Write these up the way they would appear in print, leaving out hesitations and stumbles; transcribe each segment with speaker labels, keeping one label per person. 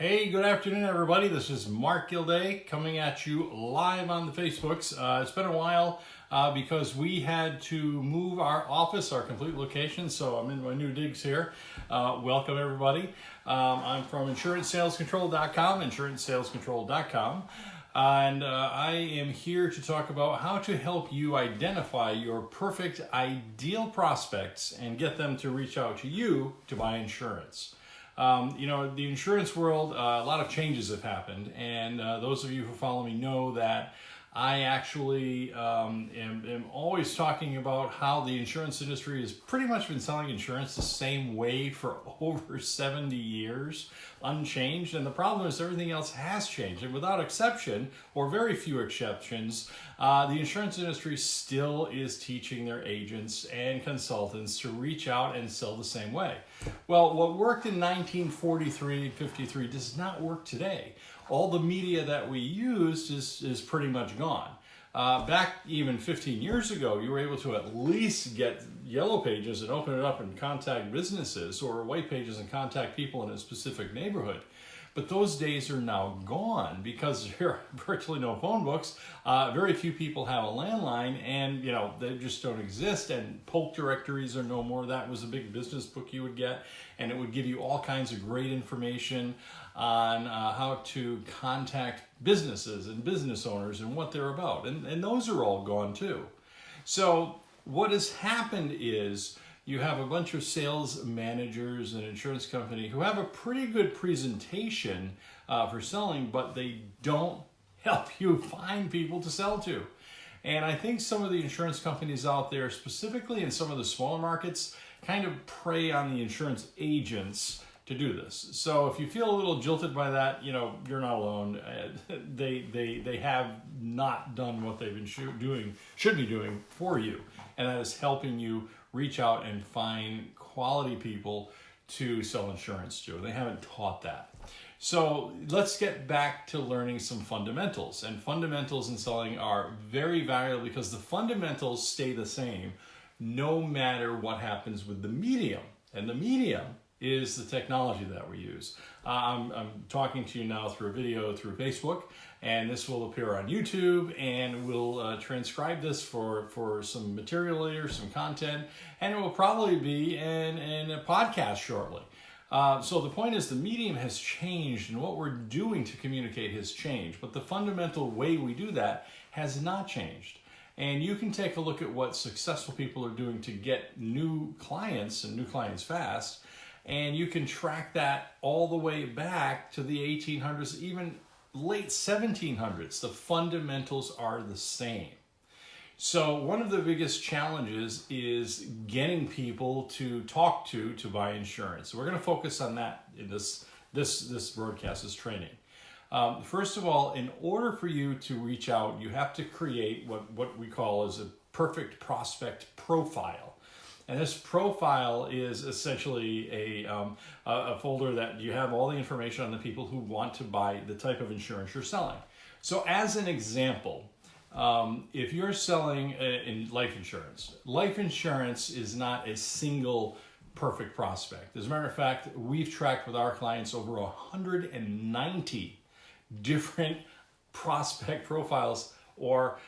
Speaker 1: Hey, good afternoon, everybody. This is Marc Gilday coming at you live on the Facebooks. It's been a while because we had to move our office, our complete location, so I'm in my new digs here. Welcome, everybody. I'm from insurancesalescontrol.com, insurancesalescontrol.com. And I am here to talk about how to help you identify your perfect ideal prospects and get them to reach out to you to buy insurance. The insurance world, a lot of changes have happened, and those of you who follow me know that I actually am always talking about how the insurance industry has pretty much been selling insurance the same way for over 70 years, unchanged. And the problem is everything else has changed. And without exception, or very few exceptions, the insurance industry still is teaching their agents and consultants to reach out and sell the same way. Well, what worked in 1943, 53 does not work today. All the media that we used is pretty much gone. Back even 15 years ago, you were able to at least get yellow pages and open it up and contact businesses, or white pages and contact people in a specific neighborhood. But those days are now gone because there are virtually no phone books. Very few people have a landline, and they just don't exist. And polk directories are no more. That was a big business book you would get, and it would give you all kinds of great information on how to contact businesses and business owners and what they're about. And those are all gone too. So what has happened is you have a bunch of sales managers and insurance company who have a pretty good presentation for selling, but they don't help you find people to sell to. And I think some of the insurance companies out there, specifically in some of the smaller markets, kind of prey on the insurance agents to do this. So if you feel a little jilted by that, you're not alone. They have not done what they've been should be doing for you, and that is helping you reach out and find quality people to sell insurance to. They haven't taught that. So let's get back to learning some fundamentals. And fundamentals in selling are very valuable because the fundamentals stay the same no matter what happens with the medium. And the medium is the technology that we use. I'm talking to you now through a video through Facebook, and this will appear on YouTube, and we'll transcribe this for some material later, some content, and it will probably be in a podcast shortly. So the point is the medium has changed, and what we're doing to communicate has changed, but the fundamental way we do that has not changed. And you can take a look at what successful people are doing to get new clients and new clients fast, and you can track that all the way back to the 1800s, even late 1700s. The fundamentals are the same. So one of the biggest challenges is getting people to talk to buy insurance. So we're going to focus on that in this broadcast, this training. First of all, in order for you to reach out, you have to create what we call as a perfect prospect profile. And this profile is essentially a folder that you have all the information on the people who want to buy the type of insurance you're selling. So as an example, if you're selling in life insurance is not a single perfect prospect. As a matter of fact, we've tracked with our clients over 190 different prospect profiles or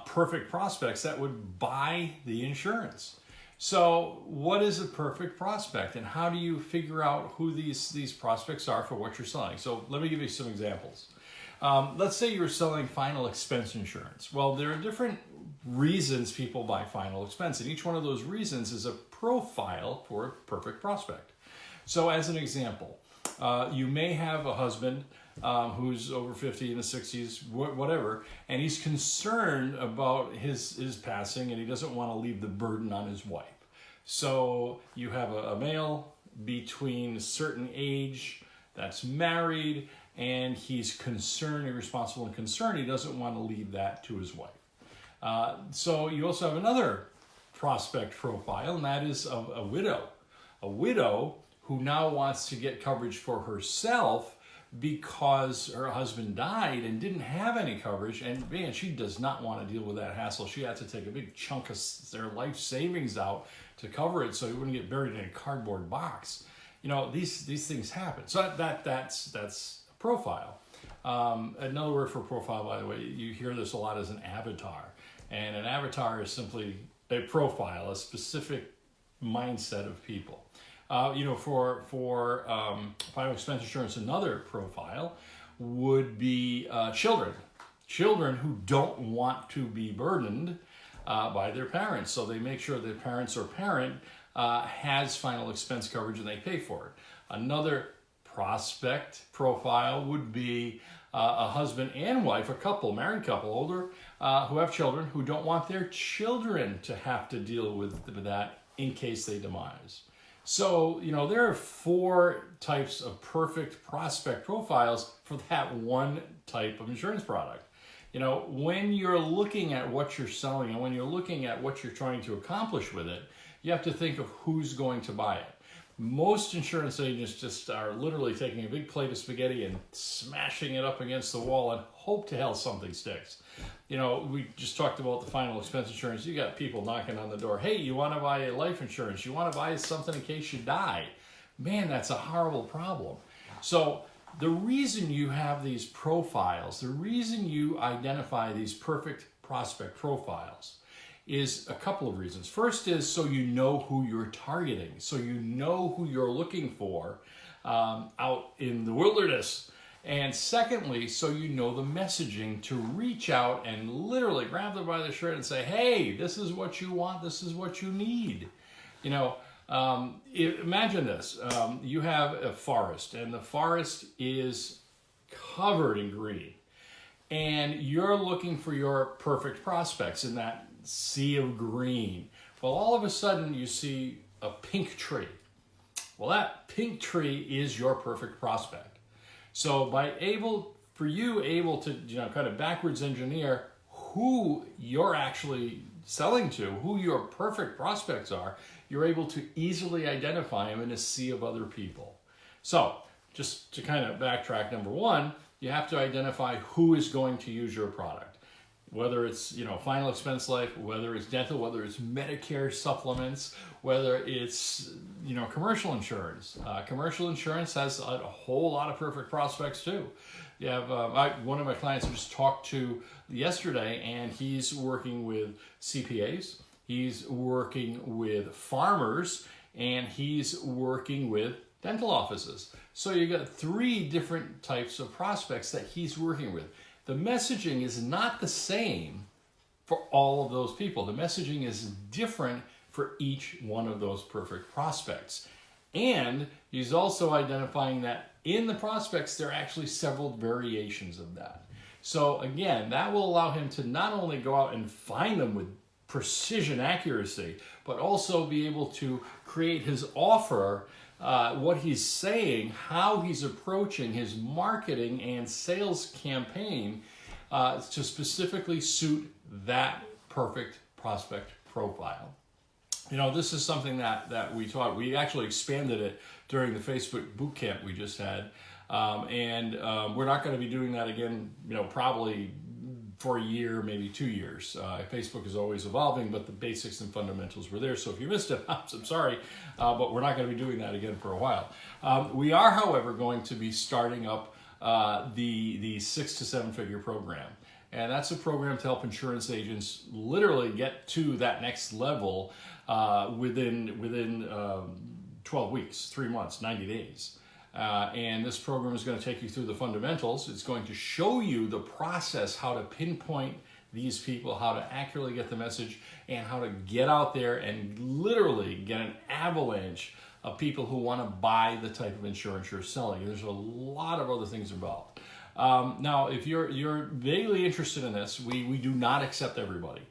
Speaker 1: perfect prospects that would buy the insurance. So what is a perfect prospect, and how do you figure out who these prospects are for what you're selling? So let me give you some examples. Let's say you're selling final expense insurance. Well, there are different reasons people buy final expense, and each one of those reasons is a profile for a perfect prospect. So as an example, you may have a husband who's over 50 in the 60s, whatever, and he's concerned about his passing, and he doesn't want to leave the burden on his wife. So you have a male between a certain age that's married, and he's concerned, irresponsible and concerned. He doesn't want to leave that to his wife. So you also have another prospect profile, and that is of a widow. A widow who now wants to get coverage for herself because her husband died and didn't have any coverage, and man, she does not want to deal with that hassle. She had to take a big chunk of their life savings out to cover it so he wouldn't get buried in a cardboard box. These things happen. So that's profile. Another word for profile, by the way, you hear this a lot, as an avatar. And an avatar is simply a profile, a specific mindset of people. For final expense insurance, another profile would be children. Children who don't want to be burdened by their parents. So they make sure their parents or parent has final expense coverage and they pay for it. Another prospect profile would be a husband and wife, a couple, married couple, older, who have children, who don't want their children to have to deal with that in case they demise. So, there are 4 types of perfect prospect profiles for that one type of insurance product. When you're looking at what you're selling and when you're looking at what you're trying to accomplish with it, you have to think of who's going to buy it. Most insurance agents just are literally taking a big plate of spaghetti and smashing it up against the wall and hope to hell something sticks. We just talked about the final expense insurance. You got people knocking on the door. Hey, you want to buy life insurance? You want to buy something in case you die? Man, that's a horrible problem. So the reason you have these profiles, the reason you identify these perfect prospect profiles is a couple of reasons. First is so you know who you're targeting, so you know who you're looking for out in the wilderness. And secondly, so you know the messaging to reach out and literally grab them by the shirt and say, hey, this is what you want, this is what you need. Imagine this. You have a forest, and the forest is covered in green. And you're looking for your perfect prospects in that sea of green. Well, all of a sudden you see a pink tree. Well, that pink tree is your perfect prospect. So for you able to kind of backwards engineer who you're actually selling to, who your perfect prospects are, you're able to easily identify them in a sea of other people. So just to kind of backtrack, number 1, you have to identify who is going to use your product. Whether it's, final expense life, whether it's dental, whether it's Medicare supplements, whether it's, commercial insurance. Commercial insurance has a whole lot of perfect prospects too. You have one of my clients I just talked to yesterday, and he's working with CPAs, he's working with farmers, and he's working with dental offices. So you got 3 different types of prospects that he's working with. The messaging is not the same for all of those people. The messaging is different for each one of those perfect prospects. And he's also identifying that in the prospects, there are actually several variations of that. So again, that will allow him to not only go out and find them with precision accuracy, but also be able to create his offer, what he's saying, how he's approaching his marketing and sales campaign to specifically suit that perfect prospect profile. This is something that we taught. We actually expanded it during the Facebook boot camp we just had. And we're not going to be doing that again, probably for a year, maybe 2 years. Facebook is always evolving, but the basics and fundamentals were there. So if you missed it, I'm sorry, but we're not going to be doing that again for a while. We are, however, going to be starting up the 6 to 7 figure program. And that's a program to help insurance agents literally get to that next level within 12 weeks, 3 months, 90 days. And this program is going to take you through the fundamentals. It's going to show you the process, how to pinpoint these people, how to accurately get the message, and how to get out there and literally get an avalanche of people who want to buy the type of insurance you're selling. There's a lot of other things involved. Now, if you're vaguely interested in this, we do not accept everybody.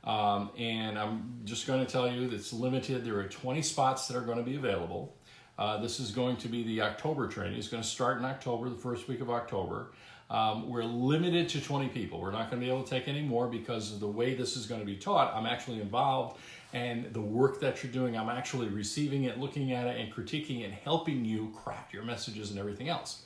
Speaker 1: And I'm just going to tell you that it's limited. There are 20 spots that are going to be available. This is going to be the October training. It's going to start in October, the first week of October. We're limited to 20 people. We're not going to be able to take any more because of the way this is going to be taught. I'm actually involved, and the work that you're doing, I'm actually receiving it, looking at it, and critiquing it, and helping you craft your messages and everything else.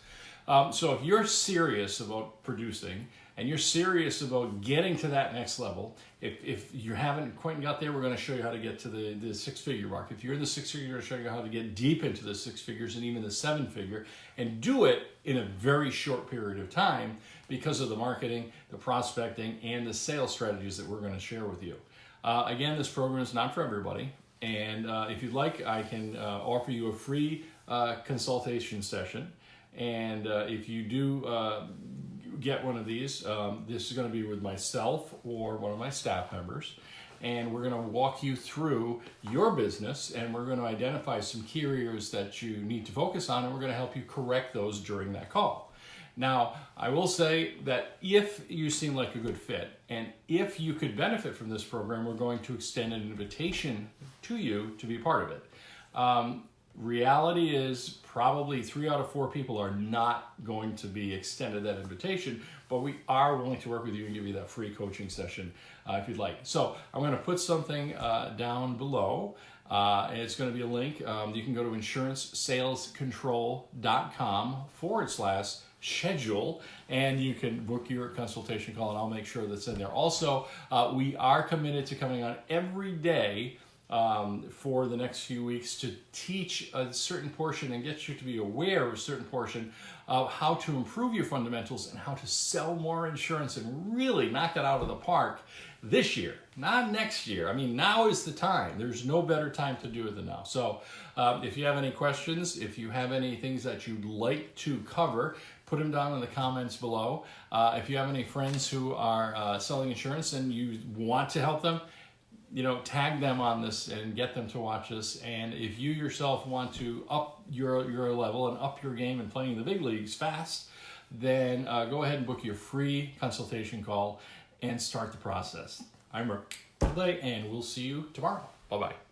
Speaker 1: So if you're serious about producing and you're serious about getting to that next level, if you haven't quite got there, we're going to show you how to get to the six-figure mark. If you're in the six-figure, we're going to show you how to get deep into the six figures and even the seven-figure, and do it in a very short period of time because of the marketing, the prospecting, and the sales strategies that we're going to share with you. Again, this program is not for everybody, and if you'd like, I can offer you a free consultation session. And if you do get one of these, this is going to be with myself or one of my staff members, and we're going to walk you through your business, and we're going to identify some key areas that you need to focus on, and we're going to help you correct those during that call. Now, I will say that if you seem like a good fit, and if you could benefit from this program, we're going to extend an invitation to you to be part of it. Reality is probably 3 out of 4 people are not going to be extended that invitation, but we are willing to work with you and give you that free coaching session if you'd like. So I'm going to put something down below, and it's going to be a link. You can go to insurancesalescontrol.com/schedule, and you can book your consultation call, and I'll make sure that's in there. Also, we are committed to coming on every day for the next few weeks to teach a certain portion and get you to be aware of a certain portion of how to improve your fundamentals and how to sell more insurance and really knock it out of the park this year, not next year. I mean, now is the time. There's no better time to do it than now. So if you have any questions, if you have any things that you'd like to cover, put them down in the comments below. If you have any friends who are selling insurance and you want to help them, tag them on this and get them to watch this. And if you yourself want to up your level and up your game and playing the big leagues fast, then go ahead and book your free consultation call and start the process. I'm Marc, and we'll see you tomorrow. Bye-bye.